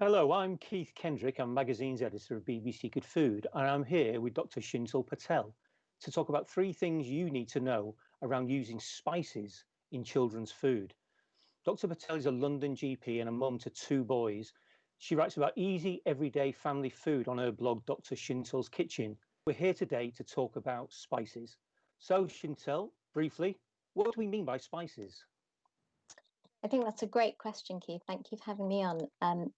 Hello, I'm Keith Kendrick. I'm magazine's editor of BBC Good Food, and I'm here with Dr. Chintal Patel to talk about three things you need to know around using spices in children's food. Dr. Patel is a London GP and a mum to two boys. She writes about easy, everyday family food on her blog, Dr. Chintal's Kitchen. We're here today to talk about spices. So, Chintal, briefly, what do we mean by spices? I think that's a great question, Keith. Thank you for having me on.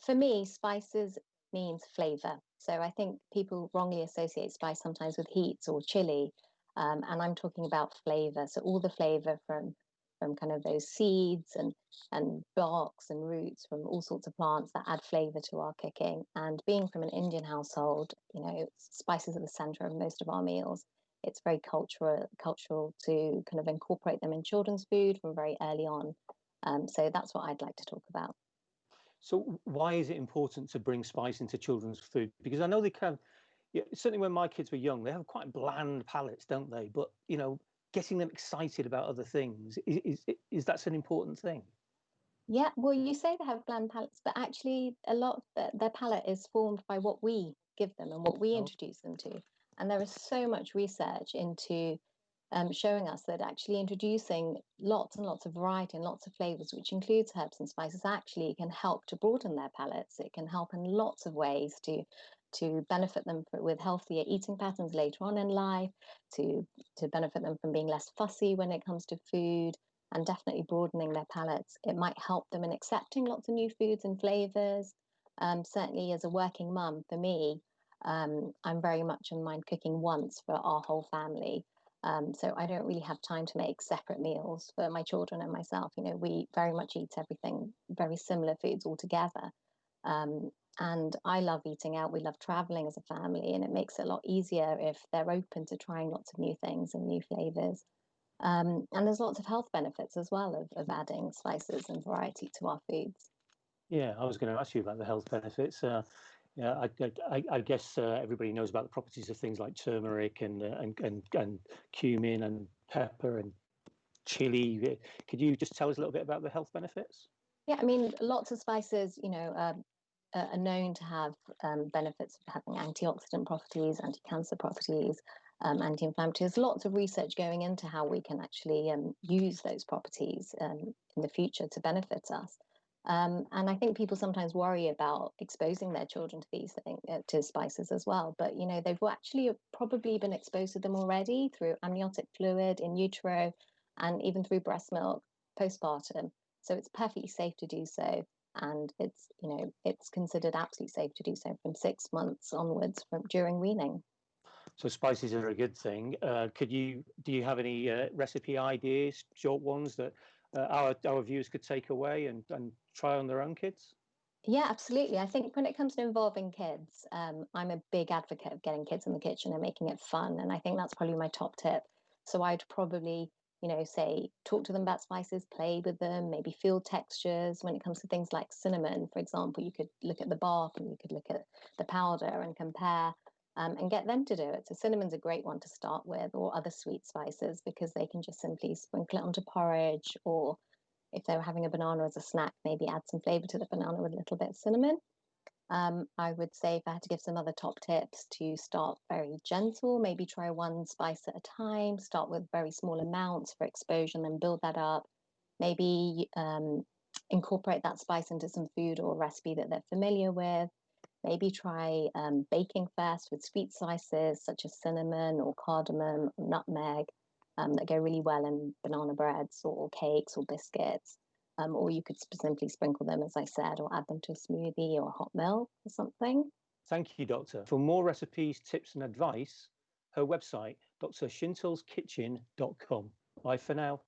For me, spices means flavour. So I think people wrongly associate spice sometimes with heat or chili, and I'm talking about flavour. So all the flavour from kind of those seeds and barks and roots from all sorts of plants that add flavour to our cooking. And being from an Indian household, spices are the centre of most of our meals. It's very cultural to kind of incorporate them in children's food from very early on. So that's what I'd like to talk about. So why is it important to bring spice into children's food? Because I know they can, yeah, certainly when my kids were young, they have quite bland palates, don't they? But, getting them excited about other things, is that's an important thing? Yeah, well, you say they have bland palates, but actually, a lot of their palate is formed by what we give them and what we Oh, introduce them to. And there is so much research into showing us that actually introducing lots and lots of variety and lots of flavors, which includes herbs and spices, actually can help to broaden their palates. It can help in lots of ways to benefit them with healthier eating patterns later on in life, to benefit them from being less fussy when it comes to food, and definitely broadening their palates. It might help them in accepting lots of new foods and flavors. Certainly, as a working mum, for me, I'm very much in mind cooking once for our whole family. So I don't really have time to make separate meals for my children and myself. We very much eat everything, very similar foods all together. And I love eating out. We love traveling as a family, and it makes it a lot easier if they're open to trying lots of new things and new flavors. And there's lots of health benefits as well of adding spices and variety to our foods. yeah, I was going to ask you about the health benefits. Yeah, I guess everybody knows about the properties of things like turmeric and cumin and pepper and chili. Could you just tell us a little bit about the health benefits? Yeah, I mean, lots of spices, are known to have benefits of having antioxidant properties, anti-cancer properties, anti-inflammatory. There's lots of research going into how we can actually use those properties in the future to benefit us. And I think people sometimes worry about exposing their children to these things, to spices as well. But they've actually probably been exposed to them already through amniotic fluid in utero, and even through breast milk postpartum. So it's perfectly safe to do so, and it's considered absolutely safe to do so from 6 months onwards from during weaning. So spices are a good thing. Do you have any recipe ideas, short ones that our viewers could take away and try on their own kids? Yeah, absolutely. I think when it comes to involving kids, I'm a big advocate of getting kids in the kitchen and making it fun. And I think that's probably my top tip. So I'd probably, say talk to them about spices, play with them, maybe feel textures. When it comes to things like cinnamon, for example, you could look at the bark and you could look at the powder and compare, and get them to do it. So cinnamon's a great one to start with, or other sweet spices, because they can just simply sprinkle it onto porridge, or if they were having a banana as a snack, maybe add some flavor to the banana with a little bit of cinnamon. I would say, if I had to give some other top tips, to start very gentle, maybe try one spice at a time, start with very small amounts for exposure and then build that up. Maybe incorporate that spice into some food or recipe that they're familiar with. Maybe try baking first with sweet spices such as cinnamon or cardamom or nutmeg, that go really well in banana breads or cakes or biscuits. Or you could simply sprinkle them, as I said, or add them to a smoothie or a hot milk or something. Thank you, Doctor. For more recipes, tips, and advice, her website, drchintalskitchen.com. Bye for now.